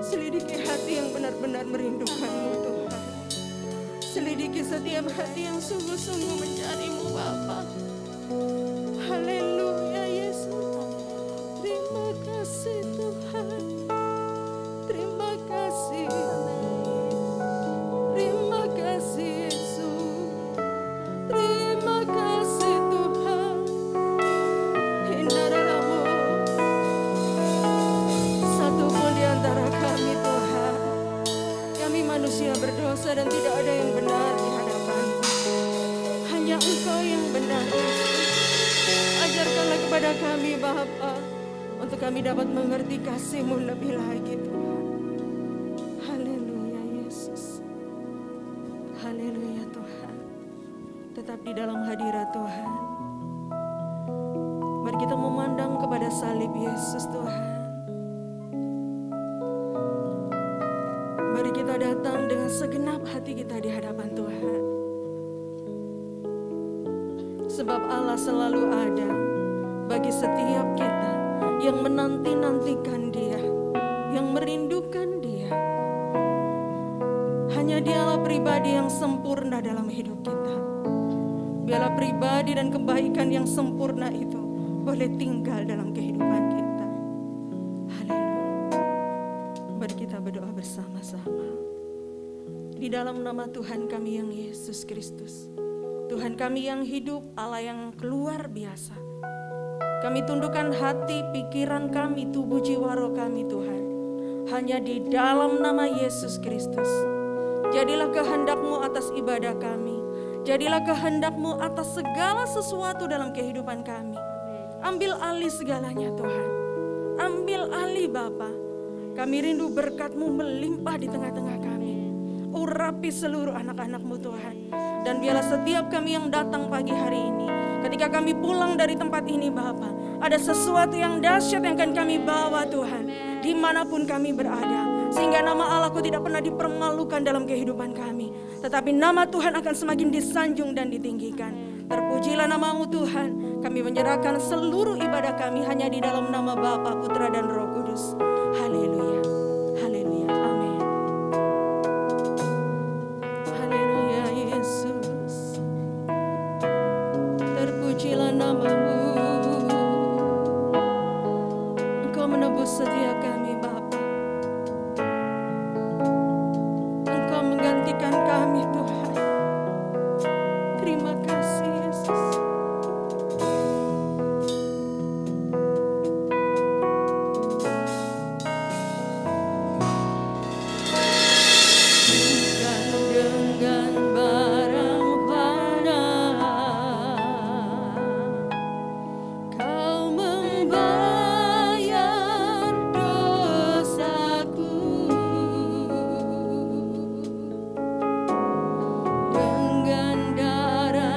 Selidiki hati yang benar-benar merindukan-Mu Tuhan. Selidiki setiap hati yang sungguh-sungguh mencari-Mu Bapa. Haleluya Yesus. Terima kasih Tuhan. Terima kasih. Terima kasih Yesus. Terima kasih Tuhan. Hindaralah-Mu satupun di antara kami Tuhan. Kami manusia berdosa dan tidak ada yang benar di hadapan-Mu. Hanya Engkau yang benar. Ajarkanlah kepada kami Bapa, untuk kami dapat mengerti kasih-Mu lebih lagi Tuhan. Haleluya Yesus. Haleluya Tuhan. Tetap di dalam hadirat Tuhan. Mari kita memandang kepada salib Yesus Tuhan. Mari kita datang dengan segenap hati kita di hadapan Tuhan. Sebab Allah selalu ada bagi setiap kita yang menanti-nantikan Dia, yang merindukan Dia. Hanya Dialah pribadi yang sempurna dalam hidup kita. Biarlah pribadi dan kebaikan yang sempurna itu boleh tinggal dalam kehidupan kita. Haleluya. Mari kita berdoa bersama-sama. Di dalam nama Tuhan kami yang Yesus Kristus, Tuhan kami yang hidup, Allah yang luar biasa. Kami tundukkan hati, pikiran kami, tubuh, jiwa, roh kami Tuhan. Hanya di dalam nama Yesus Kristus. Jadilah kehendak-Mu atas ibadah kami. Jadilah kehendak-Mu atas segala sesuatu dalam kehidupan kami. Ambil alih segalanya Tuhan. Ambil alih Bapa. Kami rindu berkat-Mu melimpah di tengah-tengah kami. Urapi seluruh anak-anak-Mu Tuhan. Dan biarlah setiap kami yang datang pagi hari ini, ketika kami pulang dari tempat ini Bapa, ada sesuatu yang dahsyat yang akan kami bawa Tuhan, dimanapun kami berada. Sehingga nama Allah-Ku tidak pernah dipermalukan dalam kehidupan kami, tetapi nama Tuhan akan semakin disanjung dan ditinggikan. Terpujilah nama-Mu Tuhan. Kami menyerahkan seluruh ibadah kami hanya di dalam nama Bapa, Putra dan Roh Kudus. Haleluya. Haleluya. Amin. Haleluya Yesus. Terpujilah nama-Mu. Engkau menebus setiap kami Bapa. Engkau menggantikan kami Tuhan. Terima kasih Yesus. Dengan darah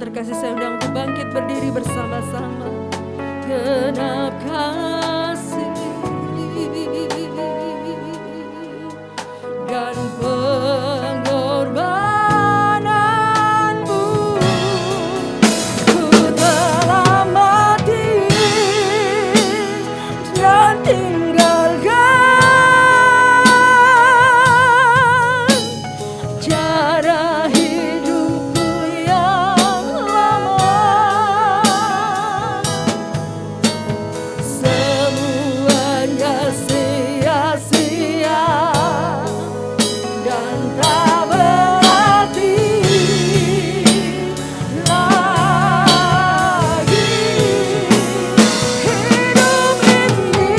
terkasih, saya undang untuk bangkit berdiri bersama-sama. Genap kasih dan pengorbananmu, ku telah mati dan tinggalkan cara hidupku yang lama. Semuanya sia-sia dan tak berarti lagi. Hidup ini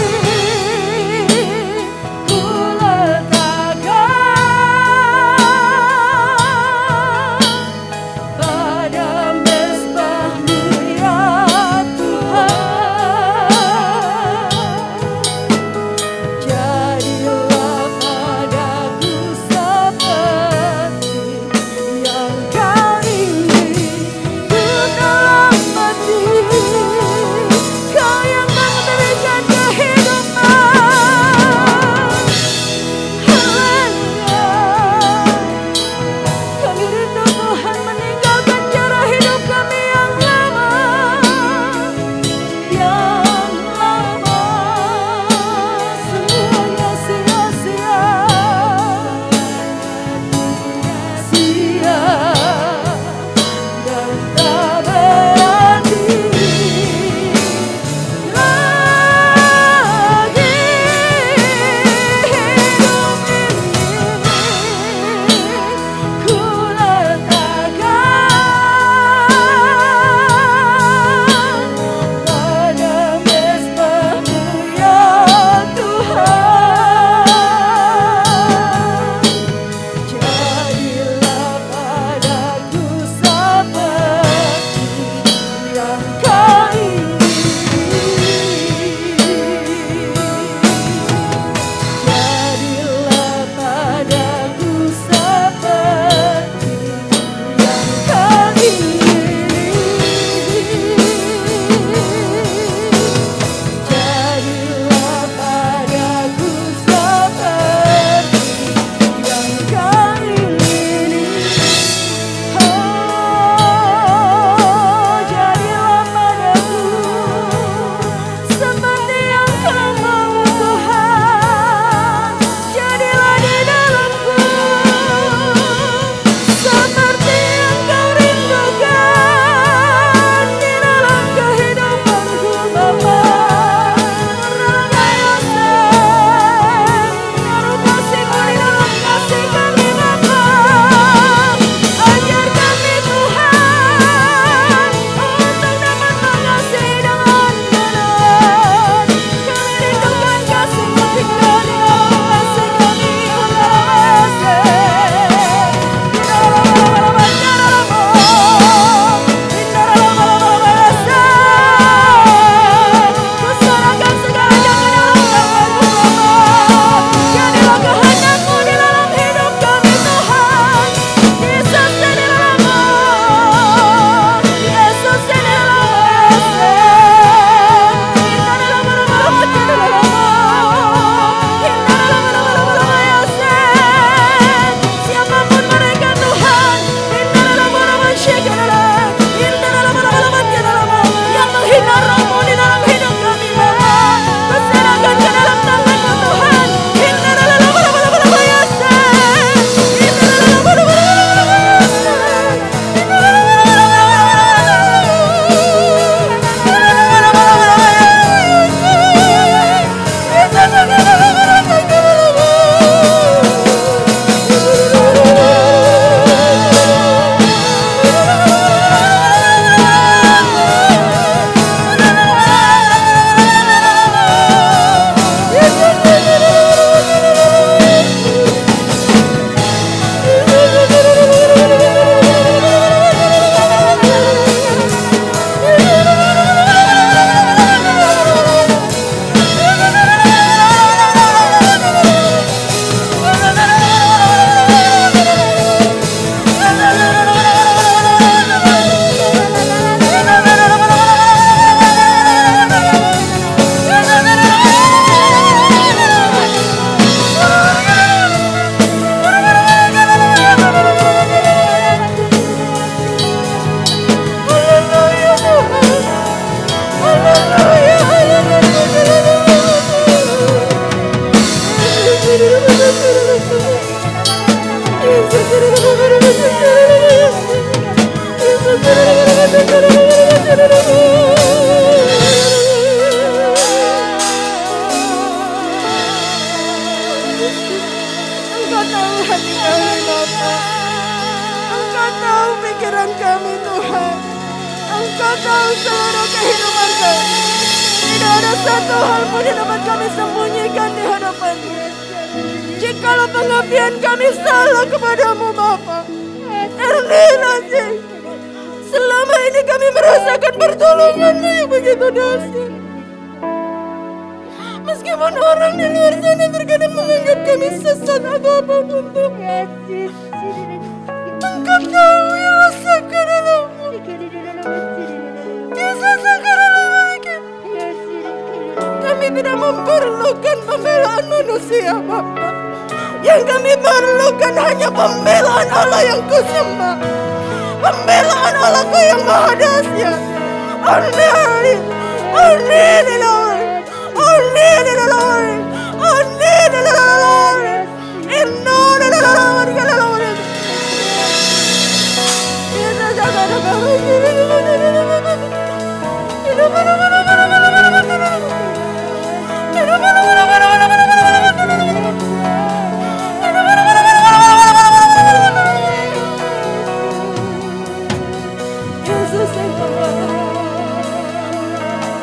pikiran kami Tuhan. Engkau tahu seluruh kehidupan kami. Tidak ada satu hal pun yang dapat kami sembunyikan di hadapan-Mu. Jikalau pengabdian kami salah kepadamu Bapa, Ernilasi. Selama ini kami merasakan pertolongan-Mu yang begitu dahsyat. Meskipun orang di luar sana terkadang menganggap kami sesat atau apapun Tuhan, Engkau tahu yang rasakan dalammu. Yesus rasakan dalam kita. Kami tidak memerlukan pembelaan manusia Bapa. Yang kami perlukan hanya pembelaan Allah yang kusembah, pembelaan Allahku yang maha dahsyat. Only the Lord, only the Lord, only the Lord, and no the Lord, the Lord.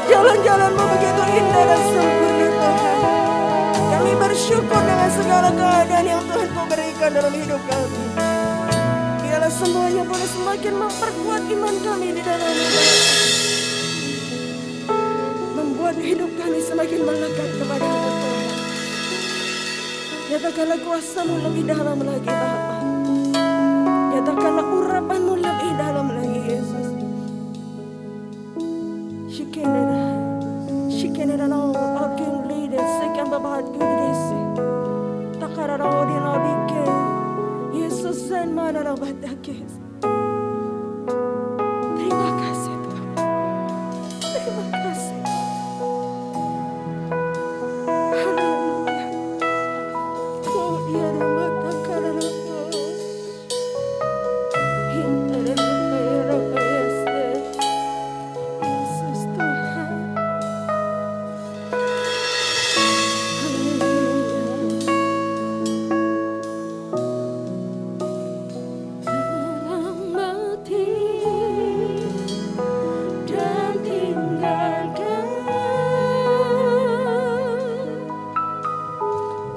Jalan-jalan-Mu begitu indah dan sempurna Tuhan. Kami bersyukur dengan segala keadaan yang Tuhan Kau berikan dalam hidup kami. Biarlah semuanya boleh semakin memperkuat iman kami di dalam-Mu, membuat hidup kami semakin melekat kepada-Mu Tuhan. Nyatakanlah kuasa-Mu lebih dalam lagi Bapa. Nyatakanlah urapan-Mu lebih dalam lagi Yesus. Shikenera no aking leader sekian babat gudisi. Takara no di no dike. Yesus sen mana no batakis. Terima kasih Tuhan. Terima kasih. Haleluya. Oh dia nama takara no. Hintara no este. Yesus Tuhan.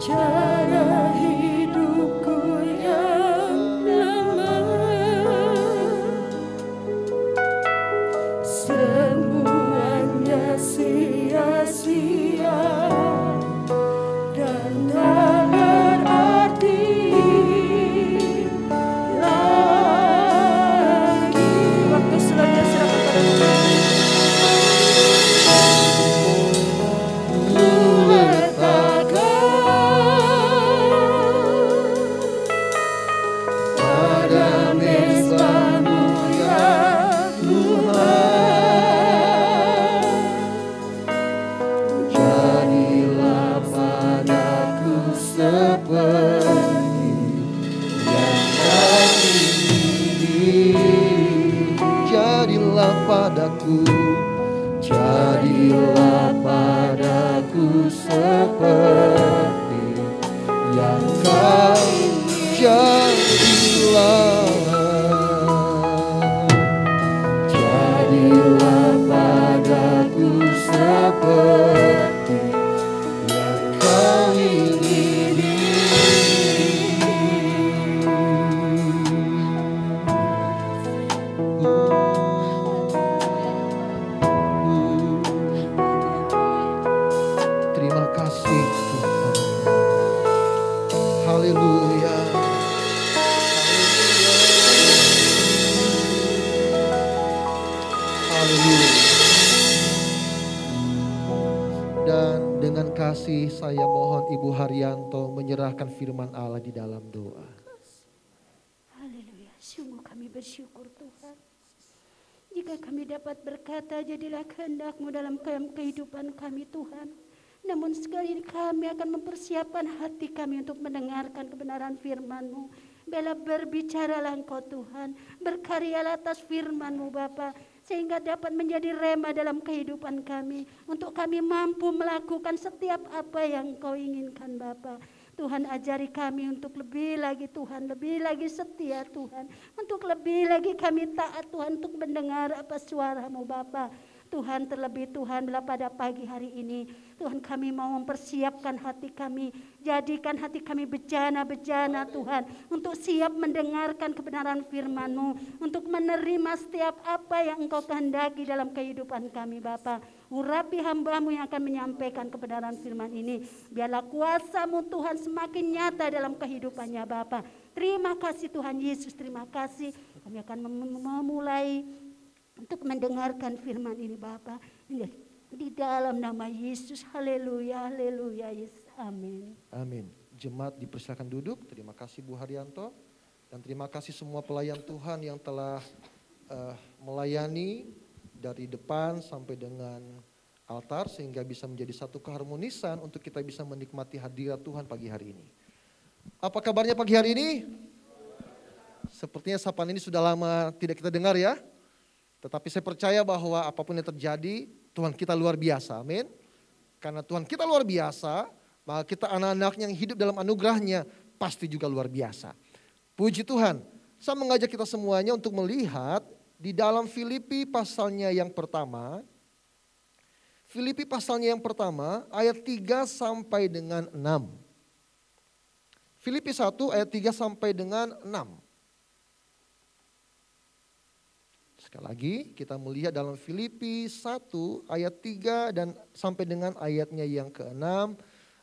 Cara hidupku yang lama, semuanya sia-sia dan tak berarti lagi. Waktu selanjutnya serahkan padaku, jadilah padaku seperti yang Kau jadilah. Jadilah padaku seperti yang Kau ingini. Terima kasih Tuhan. Haleluya. Haleluya. Dan dengan kasih saya mohon Ibu Haryanto menyerahkan firman Allah di dalam doa. Haleluya, sungguh kami bersyukur Tuhan. Jika kami dapat berkata, jadilah kehendak-Mu dalam kehidupan kami Tuhan. Namun sekali ini kami akan mempersiapkan hati kami untuk mendengarkan kebenaran firman-Mu. Bela berbicaralah Engkau Tuhan, berkaryalah atas firman-Mu Bapa, sehingga dapat menjadi rema dalam kehidupan kami, untuk kami mampu melakukan setiap apa yang Engkau inginkan Bapa. Tuhan ajari kami untuk lebih lagi Tuhan, lebih lagi setia Tuhan. Untuk lebih lagi kami taat Tuhan untuk mendengar apa suara-Mu Bapa. Tuhan terlebih Tuhan bila pada pagi hari ini Tuhan kami mau mempersiapkan hati kami. Jadikan hati kami bejana-bejana Tuhan. Untuk siap mendengarkan kebenaran firman-Mu. Untuk menerima setiap apa yang Engkau kehendaki dalam kehidupan kami Bapa. Urapi hamba-Mu yang akan menyampaikan kebenaran firman ini. Biarlah kuasa-Mu Tuhan semakin nyata dalam kehidupannya Bapa. Terima kasih Tuhan Yesus, terima kasih. Kami akan memulai untuk mendengarkan firman ini Bapa. Di dalam nama Yesus, haleluya, haleluya, Yesus, amin. Amin. Jemaat dipersilakan duduk. Terima kasih Bu Haryanto. Dan terima kasih semua pelayan Tuhan yang telah melayani dari depan sampai dengan altar. Sehingga bisa menjadi satu keharmonisan untuk kita bisa menikmati hadirat Tuhan pagi hari ini. Apa kabarnya pagi hari ini? Sepertinya sapaan ini sudah lama tidak kita dengar ya. Tetapi saya percaya bahwa apapun yang terjadi, Tuhan kita luar biasa, amin. Karena Tuhan kita luar biasa, maka kita anak-anaknya yang hidup dalam anugerahnya pasti juga luar biasa. Puji Tuhan, saya mengajak kita semuanya untuk melihat di dalam Filipi pasalnya yang pertama. Filipi pasalnya yang pertama, ayat 3 sampai dengan 6. Filipi 1 ayat 3 sampai dengan 6. Sekali lagi kita melihat dalam Filipi 1 ayat 3 dan sampai dengan ayatnya yang ke-6.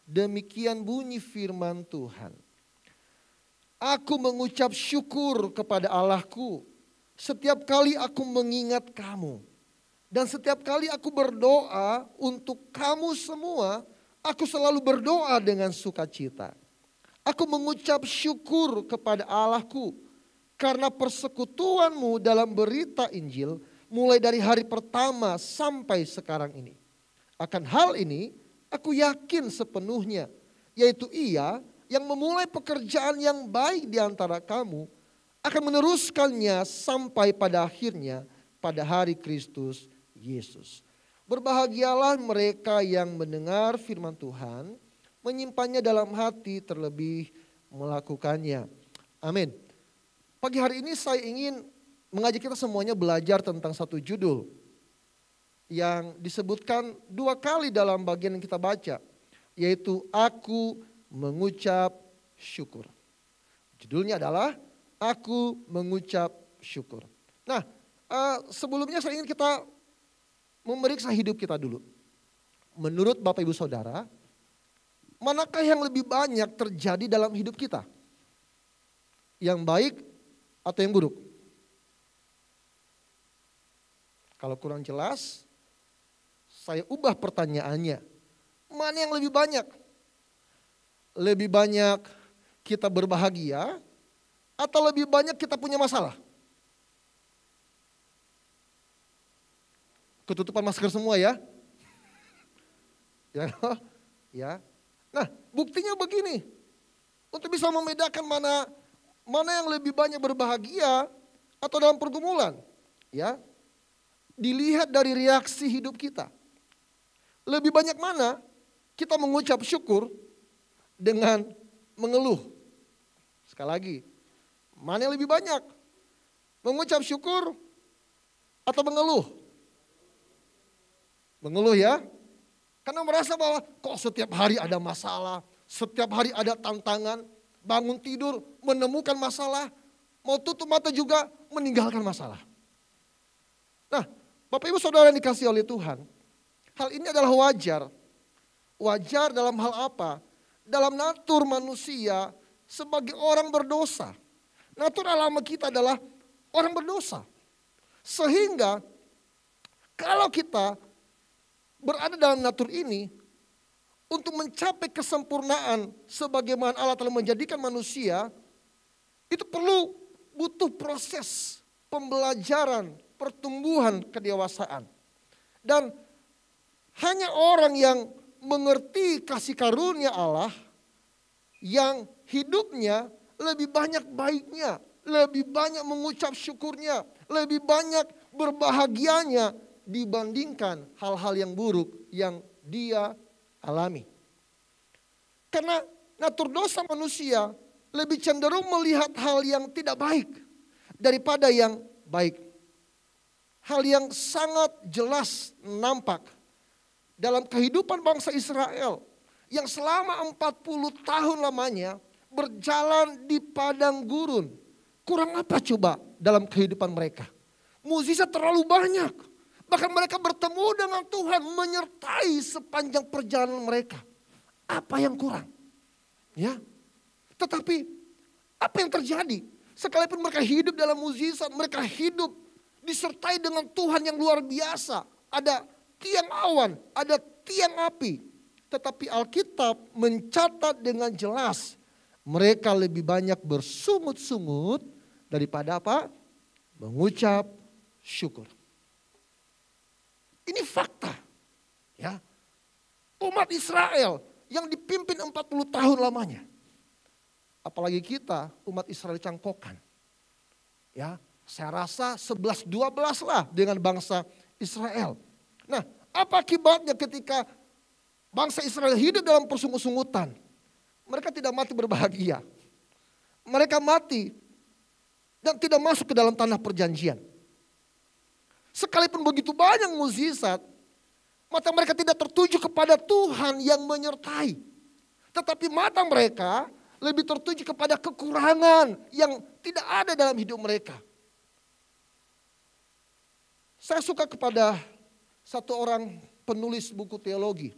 Demikian bunyi firman Tuhan. Aku mengucap syukur kepada Allahku setiap kali aku mengingat kamu. Dan setiap kali aku berdoa untuk kamu semua, aku selalu berdoa dengan sukacita. Aku mengucap syukur kepada Allahku karena persekutuanmu dalam berita Injil mulai dari hari pertama sampai sekarang ini. Akan hal ini aku yakin sepenuhnya, yaitu Ia yang memulai pekerjaan yang baik di antara kamu akan meneruskannya sampai pada akhirnya pada hari Kristus Yesus. Berbahagialah mereka yang mendengar firman Tuhan, menyimpannya dalam hati terlebih melakukannya. Amin. Pagi hari ini saya ingin mengajak kita semuanya belajar tentang satu judul yang disebutkan 2 kali dalam bagian yang kita baca, yaitu Aku Mengucap Syukur. Judulnya adalah Aku Mengucap Syukur. Nah, sebelumnya saya ingin kita memeriksa hidup kita dulu. Menurut Bapak Ibu Saudara, manakah yang lebih banyak terjadi dalam hidup kita? Yang baik atau yang buruk? Kalau kurang jelas, saya ubah pertanyaannya. Mana yang lebih banyak? Lebih banyak kita berbahagia atau lebih banyak kita punya masalah? Ketutupan masker semua ya. Ya. Nah, buktinya begini. Untuk bisa membedakan mana yang lebih banyak berbahagia atau dalam pergumulan, ya. Dilihat dari reaksi hidup kita. Lebih banyak mana kita mengucap syukur dengan mengeluh. Sekali lagi, mana yang lebih banyak? Mengucap syukur atau mengeluh? Mengeluh ya. Karena merasa bahwa kok setiap hari ada masalah, setiap hari ada tantangan, bangun tidur menemukan masalah, mau tutup mata juga meninggalkan masalah. Nah, Bapak Ibu Saudara yang dikasihi oleh Tuhan, hal ini adalah wajar. Wajar dalam hal apa? Dalam natur manusia sebagai orang berdosa. Natur alami kita adalah orang berdosa. Sehingga kalau kita berada dalam natur ini, untuk mencapai kesempurnaan sebagaimana Allah telah menjadikan manusia, itu butuh proses pembelajaran, pertumbuhan, kedewasaan. Dan hanya orang yang mengerti kasih karunia Allah, yang hidupnya lebih banyak baiknya, lebih banyak mengucap syukurnya, lebih banyak berbahagianya dibandingkan hal-hal yang buruk yang dia alami. Karena Natur dosa manusia lebih cenderung melihat hal yang tidak baik daripada yang baik. Hal yang sangat jelas nampak dalam kehidupan bangsa Israel yang selama 40 tahun lamanya berjalan di padang gurun. Kurang apa coba dalam kehidupan mereka? Mukjizat terlalu banyak. Bahkan mereka bertemu dengan Tuhan menyertai sepanjang perjalanan mereka. Apa yang kurang? Ya, tetapi apa yang terjadi? Sekalipun mereka hidup dalam mukjizat, mereka hidup disertai dengan Tuhan yang luar biasa. Ada tiang awan, ada tiang api. Tetapi Alkitab mencatat dengan jelas, mereka lebih banyak bersungut-sungut daripada apa? Mengucap syukur. Ini fakta. Ya. Umat Israel yang dipimpin 40 tahun lamanya. Apalagi kita umat Israel cangkokan. Ya, saya rasa 11-12 lah dengan bangsa Israel. Nah, apa akibatnya ketika bangsa Israel hidup dalam persungut-sungutan? Mereka tidak mati berbahagia. Mereka mati dan tidak masuk ke dalam tanah perjanjian. Sekalipun begitu banyak mukjizat, mata mereka tidak tertuju kepada Tuhan yang menyertai. Tetapi mata mereka lebih tertuju kepada kekurangan yang tidak ada dalam hidup mereka. Saya suka kepada satu orang penulis buku teologi.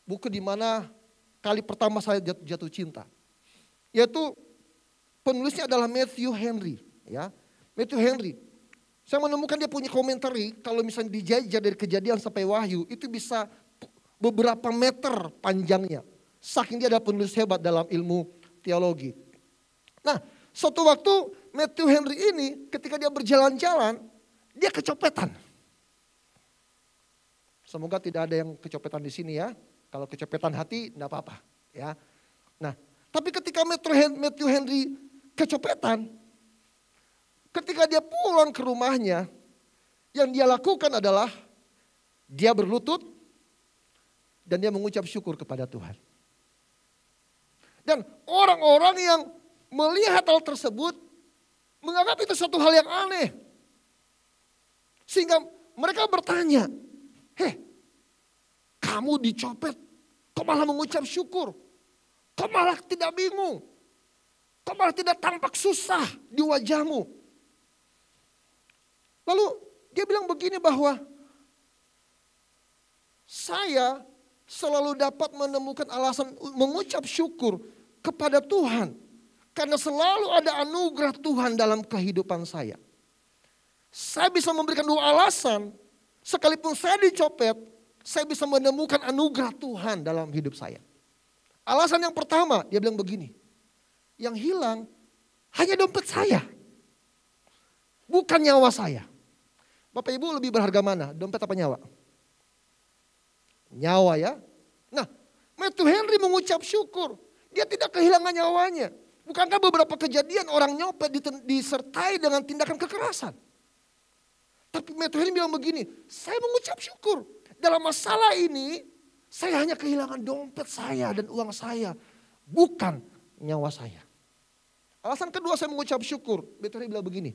Buku di mana kali pertama saya jatuh cinta. Yaitu penulisnya adalah Matthew Henry. Ya, Matthew Henry. Saya menemukan dia punya komentari, kalau misalnya dijajah dari Kejadian sampai Wahyu, itu bisa beberapa meter panjangnya. Saking dia adalah penulis hebat dalam ilmu teologi. Nah, suatu waktu Matthew Henry ini ketika dia berjalan-jalan, dia kecopetan. Semoga tidak ada yang kecopetan di sini ya. Kalau kecopetan hati, enggak apa-apa. Ya. Nah, tapi ketika Matthew Henry kecopetan, ketika dia pulang ke rumahnya, yang dia lakukan adalah dia berlutut dan dia mengucap syukur kepada Tuhan. Dan orang-orang yang melihat hal tersebut menganggap itu suatu hal yang aneh. Sehingga mereka bertanya, kamu dicopet, kok malah mengucap syukur? Kok malah tidak bingung? Kok malah tidak tampak susah di wajahmu? Lalu dia bilang begini bahwa saya selalu dapat menemukan alasan mengucap syukur kepada Tuhan. Karena selalu ada anugerah Tuhan dalam kehidupan saya. Saya bisa memberikan dua alasan. Sekalipun saya dicopet, saya bisa menemukan anugerah Tuhan dalam hidup saya. Alasan yang pertama, dia bilang begini. Yang hilang hanya dompet saya. Bukan nyawa saya. Bapak Ibu lebih berharga mana? Dompet apa nyawa? Nyawa ya. Nah, Matthew Henry mengucap syukur. Dia tidak kehilangan nyawanya. Bukankah beberapa kejadian orang nyopet disertai dengan tindakan kekerasan? Tapi Matthew Henry bilang begini, saya mengucap syukur. Dalam masalah ini, saya hanya kehilangan dompet saya dan uang saya. Bukan nyawa saya. Alasan kedua saya mengucap syukur. Matthew Henry bilang begini,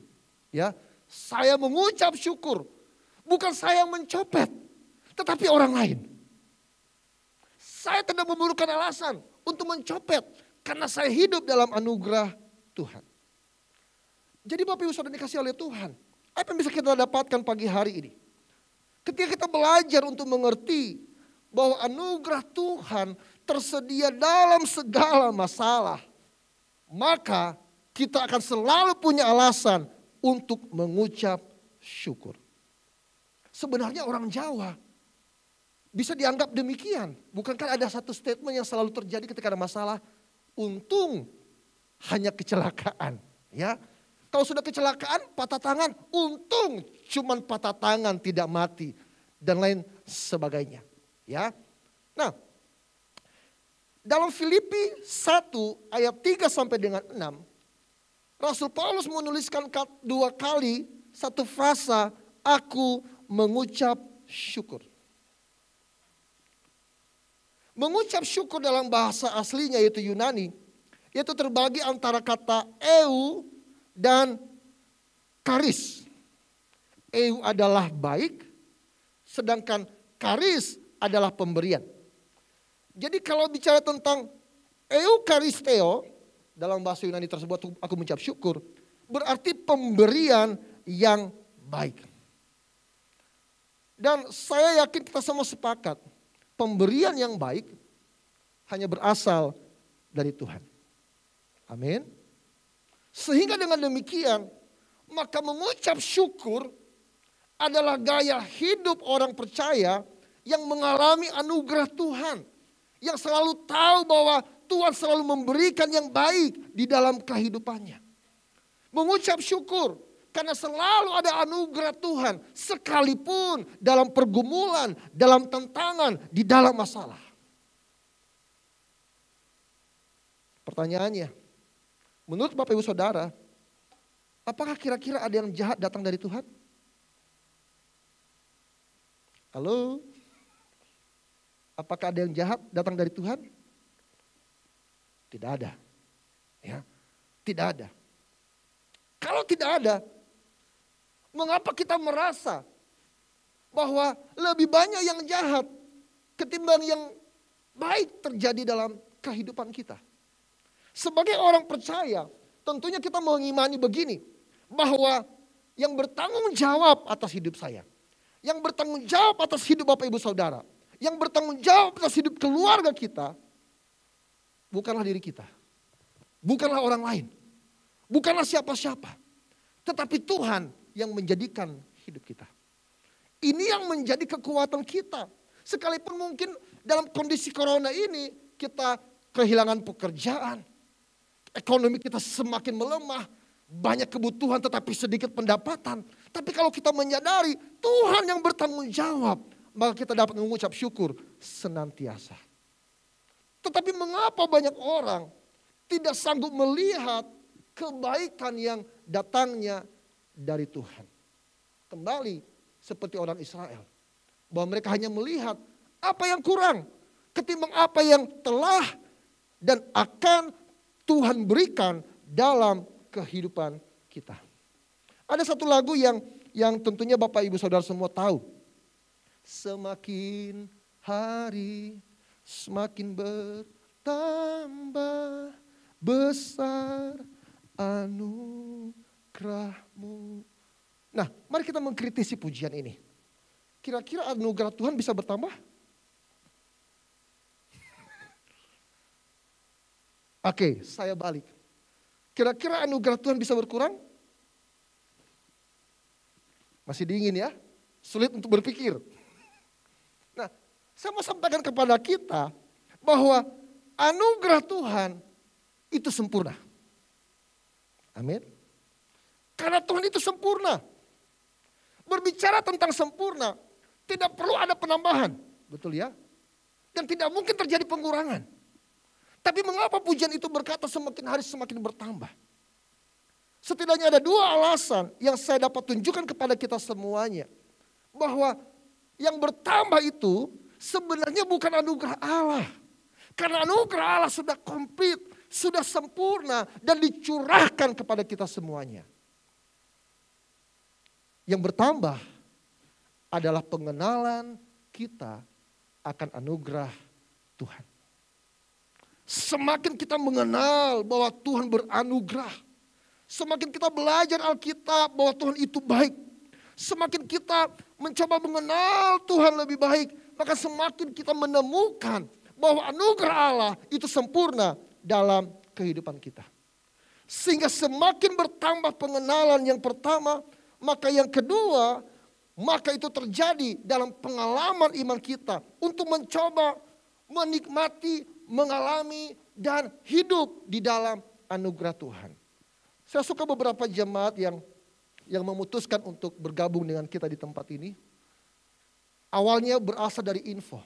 ya. Saya mengucap syukur. Bukan saya yang mencopet, tetapi orang lain. Saya tidak memerlukan alasan untuk mencopet. Karena saya hidup dalam anugerah Tuhan. Jadi Bapak Ibu Saudara dikasih oleh Tuhan. Apa yang bisa kita dapatkan pagi hari ini? Ketika kita belajar untuk mengerti bahwa anugerah Tuhan tersedia dalam segala masalah. Maka kita akan selalu punya alasan untuk mengucap syukur. Sebenarnya orang Jawa bisa dianggap demikian. Bukankah ada satu statement yang selalu terjadi ketika ada masalah? Untung hanya kecelakaan. Ya, kalau sudah kecelakaan patah tangan, untung cuman patah tangan tidak mati dan lain sebagainya. Ya, nah dalam Filipi 1 ayat 3 sampai dengan 6, Rasul Paulus menuliskan dua kali satu frasa, aku mengucap syukur. Mengucap syukur dalam bahasa aslinya yaitu Yunani, itu terbagi antara kata eu dan karis. Eu adalah baik, sedangkan karis adalah pemberian. Jadi kalau bicara tentang eukaristeo, dalam bahasa Yunani tersebut aku mengucap syukur, berarti pemberian yang baik. Dan saya yakin kita semua sepakat, pemberian yang baik hanya berasal dari Tuhan. Amin. Sehingga dengan demikian, maka mengucap syukur adalah gaya hidup orang percaya yang mengalami anugerah Tuhan. Yang selalu tahu bahwa Tuhan selalu memberikan yang baik di dalam kehidupannya. Mengucap syukur karena selalu ada anugerah Tuhan. Sekalipun dalam pergumulan, dalam tantangan, di dalam masalah. Pertanyaannya, menurut Bapak Ibu Saudara, apakah kira-kira ada yang jahat datang dari Tuhan? Halo? Apakah ada yang jahat datang dari Tuhan? Tidak ada. Ya, tidak ada. Kalau tidak ada, mengapa kita merasa bahwa lebih banyak yang jahat ketimbang yang baik terjadi dalam kehidupan kita? Sebagai orang percaya, tentunya kita mengimani begini, bahwa yang bertanggung jawab atas hidup saya, yang bertanggung jawab atas hidup Bapak Ibu Saudara, yang bertanggung jawab atas hidup keluarga kita, bukanlah diri kita. Bukanlah orang lain. Bukanlah siapa-siapa. Tetapi Tuhan yang menjadikan hidup kita. Ini yang menjadi kekuatan kita. Sekalipun mungkin dalam kondisi corona ini kita kehilangan pekerjaan. Ekonomi kita semakin melemah. Banyak kebutuhan tetapi sedikit pendapatan. Tapi kalau kita menyadari Tuhan yang bertanggung jawab, maka kita dapat mengucap syukur senantiasa. Tetapi mengapa banyak orang tidak sanggup melihat kebaikan yang datangnya dari Tuhan? Kembali seperti orang Israel. Bahwa mereka hanya melihat apa yang kurang ketimbang apa yang telah dan akan Tuhan berikan dalam kehidupan kita. Ada satu lagu yang tentunya Bapak Ibu Saudara semua tahu. Semakin hari semakin bertambah besar anugerahmu. Nah, mari kita mengkritisi pujian ini. Kira-kira anugerah Tuhan bisa bertambah? Oke, saya balik. Kira-kira anugerah Tuhan bisa berkurang? Masih dingin ya? Sulit untuk berpikir. Nah, saya mau sampaikan kepada kita bahwa anugerah Tuhan itu sempurna. Amin. Karena Tuhan itu sempurna. Berbicara tentang sempurna, tidak perlu ada penambahan. Betul ya? Dan tidak mungkin terjadi pengurangan. Tapi mengapa pujian itu berkata semakin hari semakin bertambah? Setidaknya ada dua alasan yang saya dapat tunjukkan kepada kita semuanya. Bahwa yang bertambah itu sebenarnya bukan anugerah Allah. Karena anugerah Allah sudah komplit, sudah sempurna dan dicurahkan kepada kita semuanya. Yang bertambah adalah pengenalan kita akan anugerah Tuhan. Semakin kita mengenal bahwa Tuhan beranugerah, semakin kita belajar Alkitab bahwa Tuhan itu baik, semakin kita mencoba mengenal Tuhan lebih baik, maka semakin kita menemukan bahwa anugerah Allah itu sempurna dalam kehidupan kita. Sehingga semakin bertambah pengenalan yang pertama, maka yang kedua, maka itu terjadi dalam pengalaman iman kita untuk mencoba menikmati, mengalami dan hidup di dalam anugerah Tuhan. Saya suka beberapa jemaat yang memutuskan untuk bergabung dengan kita di tempat ini. Awalnya berasal dari info.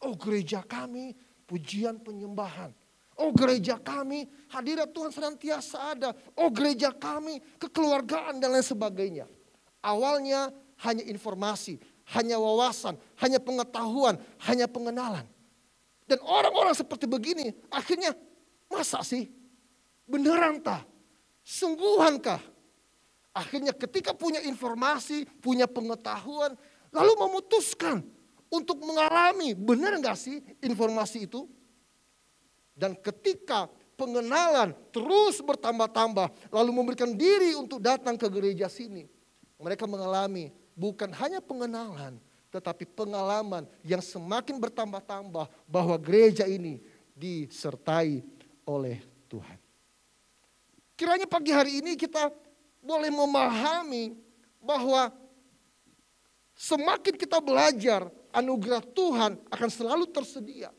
Oh, gereja kami pujian penyembahan. Oh, gereja kami hadirat Tuhan senantiasa ada. Oh, gereja kami kekeluargaan dan lain sebagainya. Awalnya hanya informasi, hanya wawasan, hanya pengetahuan, hanya pengenalan. Dan orang-orang seperti begini akhirnya, masa sih? Beneran tah? Sungguhan kah? Akhirnya ketika punya informasi, punya pengetahuan, lalu memutuskan untuk mengalami, benar gak sih informasi itu? Dan ketika pengenalan terus bertambah-tambah, lalu memberikan diri untuk datang ke gereja sini, mereka mengalami bukan hanya pengenalan, tetapi pengalaman yang semakin bertambah-tambah bahwa gereja ini disertai oleh Tuhan. Kiranya pagi hari ini kita boleh memahami bahwa semakin kita belajar, anugerah Tuhan akan selalu tersedia.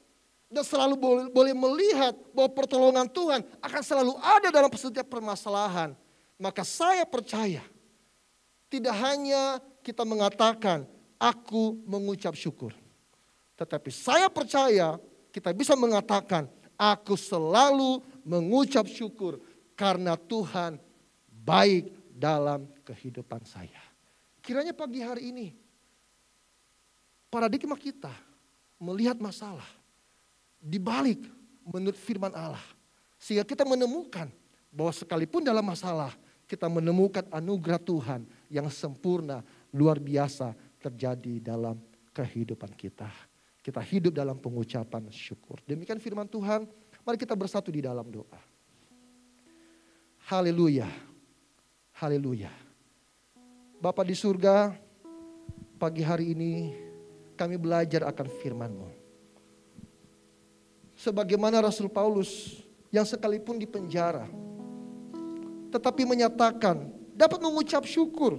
Dan selalu boleh melihat bahwa pertolongan Tuhan akan selalu ada dalam setiap permasalahan. Maka saya percaya, tidak hanya kita mengatakan, aku mengucap syukur. Tetapi saya percaya kita bisa mengatakan, aku selalu mengucap syukur karena Tuhan baik dalam kehidupan saya. Kiranya pagi hari ini, paradigma kita melihat masalah dibalik menurut firman Allah. Sehingga kita menemukan bahwa sekalipun dalam masalah, kita menemukan anugerah Tuhan yang sempurna, luar biasa terjadi dalam kehidupan kita. Kita hidup dalam pengucapan syukur. Demikian firman Tuhan, mari kita bersatu di dalam doa. Haleluya, haleluya. Bapa di surga, pagi hari ini kami belajar akan firman-Mu. Sebagaimana Rasul Paulus yang sekalipun di penjara, tetapi menyatakan dapat mengucap syukur.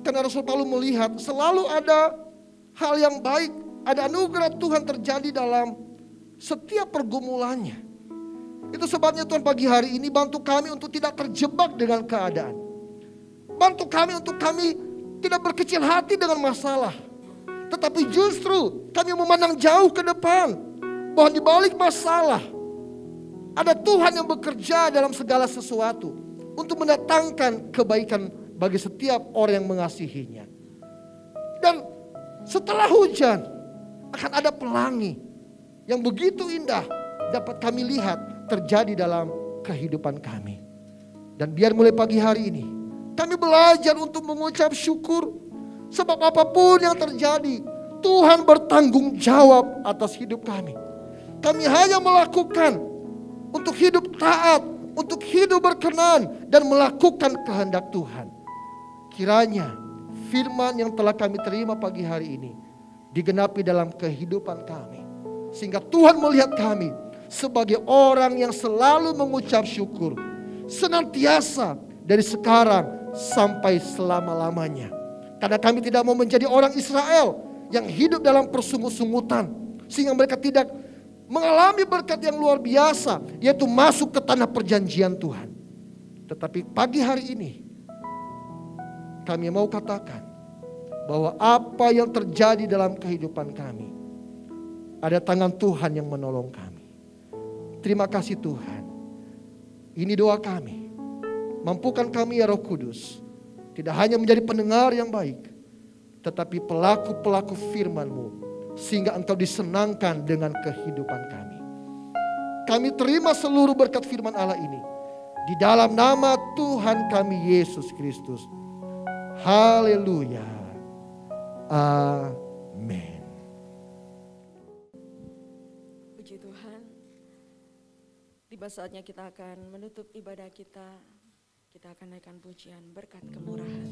Karena Rasul Paulus melihat selalu ada hal yang baik, ada anugerah Tuhan terjadi dalam setiap pergumulannya. Itu sebabnya Tuhan pagi hari ini bantu kami untuk tidak terjebak dengan keadaan. Bantu kami untuk kami tidak berkecil hati dengan masalah. Tetapi justru kami memandang jauh ke depan. Bahwa di balik masalah ada Tuhan yang bekerja dalam segala sesuatu. Untuk mendatangkan kebaikan bagi setiap orang yang mengasihinya. Dan setelah hujan akan ada pelangi yang begitu indah dapat kami lihat terjadi dalam kehidupan kami. Dan biar mulai pagi hari ini kami belajar untuk mengucap syukur. Sebab apapun yang terjadi, Tuhan bertanggung jawab atas hidup kami. Kami hanya melakukan untuk hidup taat, untuk hidup berkenan dan melakukan kehendak Tuhan. Kiranya firman yang telah kami terima pagi hari ini digenapi dalam kehidupan kami. Sehingga Tuhan melihat kami sebagai orang yang selalu mengucap syukur. Senantiasa dari sekarang sampai selama-lamanya. Karena kami tidak mau menjadi orang Israel yang hidup dalam persungut-sungutan. Sehingga mereka tidak mengalami berkat yang luar biasa, yaitu masuk ke tanah perjanjian Tuhan. Tetapi pagi hari ini kami mau katakan bahwa apa yang terjadi dalam kehidupan kami, ada tangan Tuhan yang menolong kami. Terima kasih Tuhan. Ini doa kami. Mampukan kami ya Roh Kudus, tidak hanya menjadi pendengar yang baik, tetapi pelaku-pelaku firman-Mu, sehingga Engkau disenangkan dengan kehidupan kami. Kami terima seluruh berkat firman Allah ini di dalam nama Tuhan kami Yesus Kristus. Haleluya. Amin. Puji Tuhan. Tiba saatnya kita akan menutup ibadah kita. Kita akan naikkan pujian berkat kemurahan.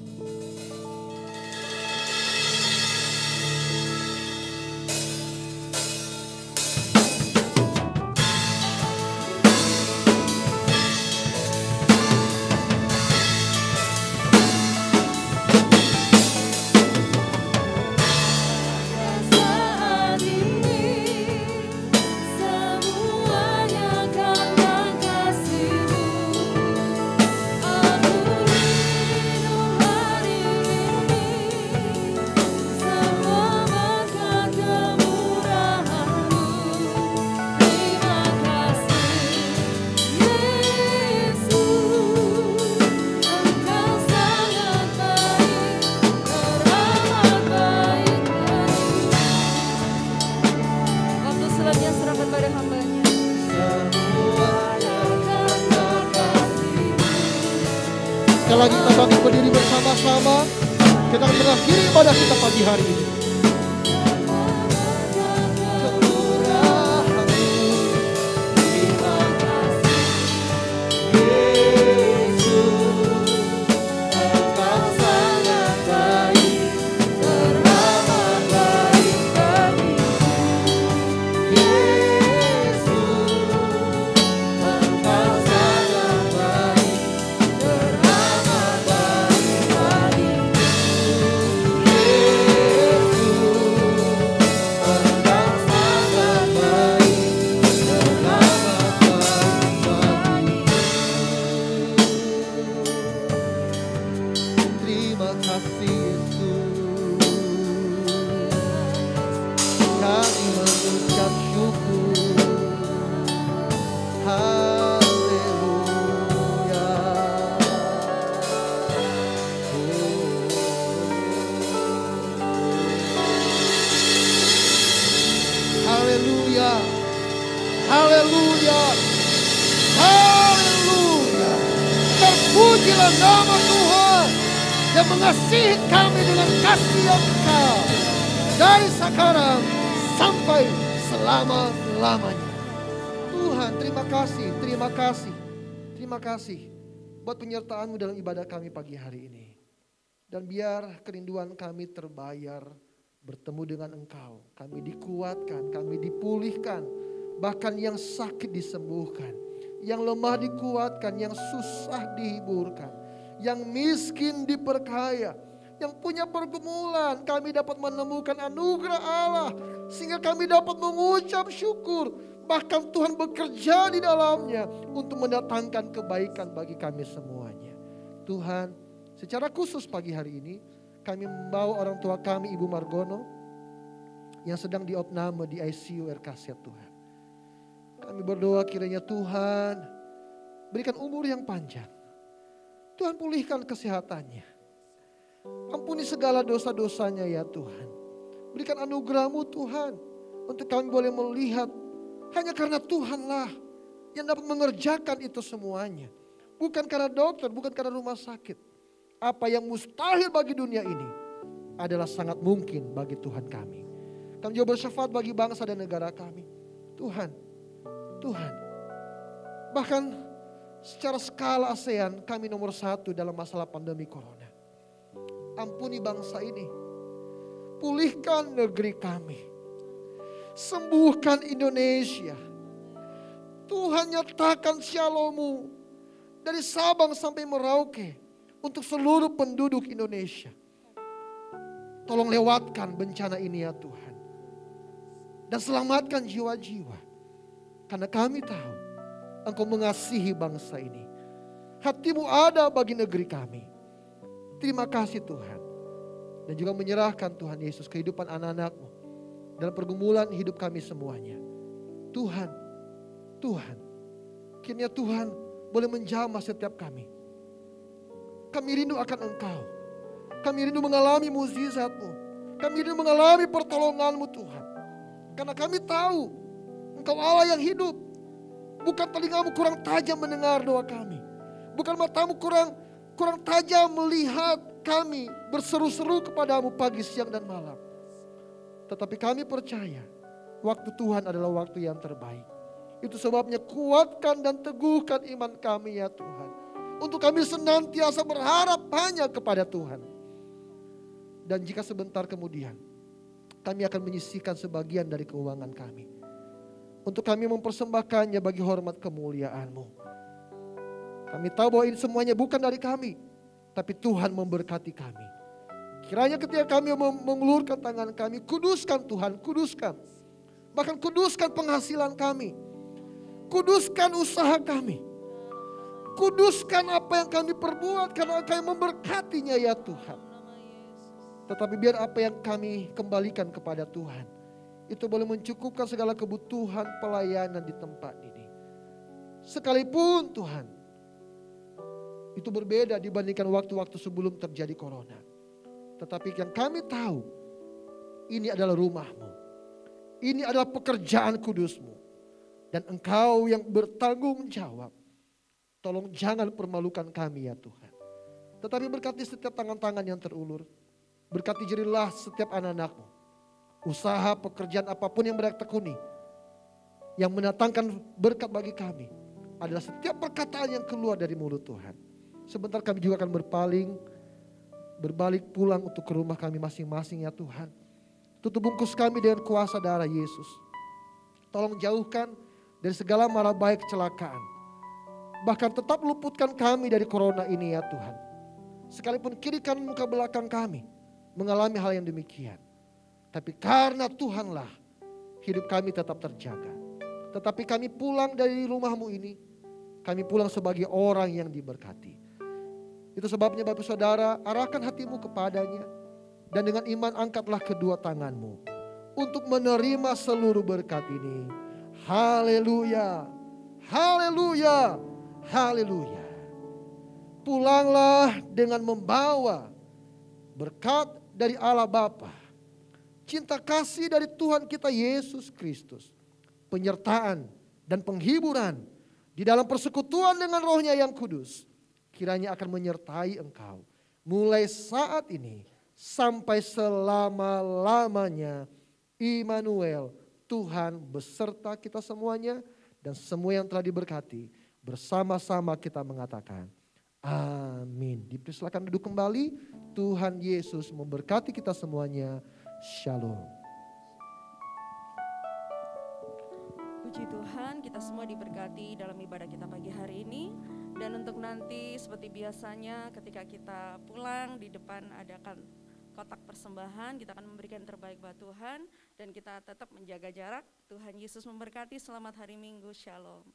Aku hidup hari ini semuanya serahkan pada hambanya. Semuanya karena kasih. Sekali lagi kita bangkit berdiri bersama-sama. Kita akan mengakhiri ibadah kita pagi hari ini. Haleluya. Haleluya. Terpujilah nama Tuhan yang mengasihi kami dengan kasih yang kekal dari sekarang sampai selama-lamanya. Tuhan, terima kasih, terima kasih, terima kasih buat penyertaan-Mu dalam ibadah kami pagi hari ini. Dan biar kerinduan kami terbayar bertemu dengan Engkau. Kami dikuatkan, kami dipulihkan. Bahkan yang sakit disembuhkan. Yang lemah dikuatkan, yang susah dihiburkan. Yang miskin diperkaya. Yang punya pergumulan, kami dapat menemukan anugerah Allah. Sehingga kami dapat mengucap syukur. Bahkan Tuhan bekerja di dalamnya untuk mendatangkan kebaikan bagi kami semuanya. Tuhan, secara khusus pagi hari ini kami membawa orang tua kami, Ibu Margono, yang sedang diopname di ICU RKZ Tuhan. Kami berdoa kiranya Tuhan berikan umur yang panjang. Tuhan pulihkan kesehatannya. Ampuni segala dosa-dosanya ya Tuhan. Berikan anugerah-Mu Tuhan untuk kami boleh melihat hanya karena Tuhanlah yang dapat mengerjakan itu semuanya. Bukan karena dokter, bukan karena rumah sakit. Apa yang mustahil bagi dunia ini adalah sangat mungkin bagi Tuhan kami. Kami juga bersyafaat bagi bangsa dan negara kami. Tuhan, bahkan secara skala ASEAN kami nomor 1 dalam masalah pandemi corona. Ampuni bangsa ini. Pulihkan negeri kami. Sembuhkan Indonesia. Tuhan nyatakan Shalom-Mu dari Sabang sampai Merauke untuk seluruh penduduk Indonesia. Tolong lewatkan bencana ini ya Tuhan. Dan selamatkan jiwa-jiwa. Karena kami tahu Engkau mengasihi bangsa ini. Hati-Mu ada bagi negeri kami. Terima kasih Tuhan. Dan juga menyerahkan Tuhan Yesus kehidupan anak-anak-Mu dalam pergumulan hidup kami semuanya. Tuhan, kiranya Tuhan boleh menjamah setiap kami. Kami rindu akan Engkau. Kami rindu mengalami mukjizat-Mu. Kami rindu mengalami pertolongan-Mu Tuhan. Karena kami tahu Engkau Allah yang hidup. Bukan telinga-Mu kurang tajam mendengar doa kami. Bukan mata-Mu kurang tajam melihat kami berseru-seru kepadamu pagi, siang, dan malam. Tetapi kami percaya waktu Tuhan adalah waktu yang terbaik. Itu sebabnya kuatkan dan teguhkan iman kami ya Tuhan. Untuk kami senantiasa berharap hanya kepada Tuhan. Dan jika sebentar kemudian kami akan menyisihkan sebagian dari keuangan kami. Untuk kami mempersembahkannya bagi hormat kemuliaan-Mu. Kami tahu bahwa ini semuanya bukan dari kami. Tapi Tuhan memberkati kami. Kiranya ketika kami mengulurkan tangan kami, kuduskan Tuhan, kuduskan. Bahkan kuduskan penghasilan kami. Kuduskan usaha kami. Kuduskan apa yang kami perbuat karena Engkau yang memberkatinya ya Tuhan. Tetapi biar apa yang kami kembalikan kepada Tuhan, itu boleh mencukupkan segala kebutuhan pelayanan di tempat ini. Sekalipun Tuhan, itu berbeda dibandingkan waktu-waktu sebelum terjadi corona. Tetapi yang kami tahu, ini adalah rumah-Mu. Ini adalah pekerjaan kudus-Mu. Dan Engkau yang bertanggung jawab. Tolong jangan permalukan kami ya Tuhan. Tetapi berkati setiap tangan-tangan yang terulur. Berkati jerilah setiap anak-anak-Mu. Usaha, pekerjaan apapun yang mereka tekuni. Yang mendatangkan berkat bagi kami. Adalah setiap perkataan yang keluar dari mulut Tuhan. Sebentar kami juga akan berbalik pulang untuk ke rumah kami masing-masing ya Tuhan. Tutup bungkus kami dengan kuasa darah Yesus. Tolong jauhkan dari segala mara bahaya kecelakaan. Bahkan tetap luputkan kami dari corona ini ya Tuhan. Sekalipun kiri kanan muka belakang kami mengalami hal yang demikian. Tapi karena Tuhanlah hidup kami tetap terjaga. Tetapi kami pulang dari rumah-Mu ini. Kami pulang sebagai orang yang diberkati. Itu sebabnya Bapak Saudara arahkan hatimu kepadanya. Dan dengan iman angkatlah kedua tanganmu. Untuk menerima seluruh berkat ini. Haleluya. Haleluya. Haleluya. Pulanglah dengan membawa berkat dari Allah Bapa. Cinta kasih dari Tuhan kita Yesus Kristus. Penyertaan dan penghiburan di dalam persekutuan dengan Roh-Nya yang kudus. Kiranya akan menyertai engkau. Mulai saat ini sampai selama-lamanya. Immanuel, Tuhan beserta kita semuanya. Dan semua yang telah diberkati. Bersama-sama kita mengatakan amin. Dipersilakan duduk kembali. Tuhan Yesus memberkati kita semuanya. Shalom. Puji Tuhan, kita semua diberkati dalam ibadah kita pagi hari ini. Dan untuk nanti seperti biasanya ketika kita pulang di depan ada kotak persembahan, kita akan memberikan yang terbaik buat Tuhan. Dan kita tetap menjaga jarak. Tuhan Yesus memberkati, selamat hari Minggu, shalom.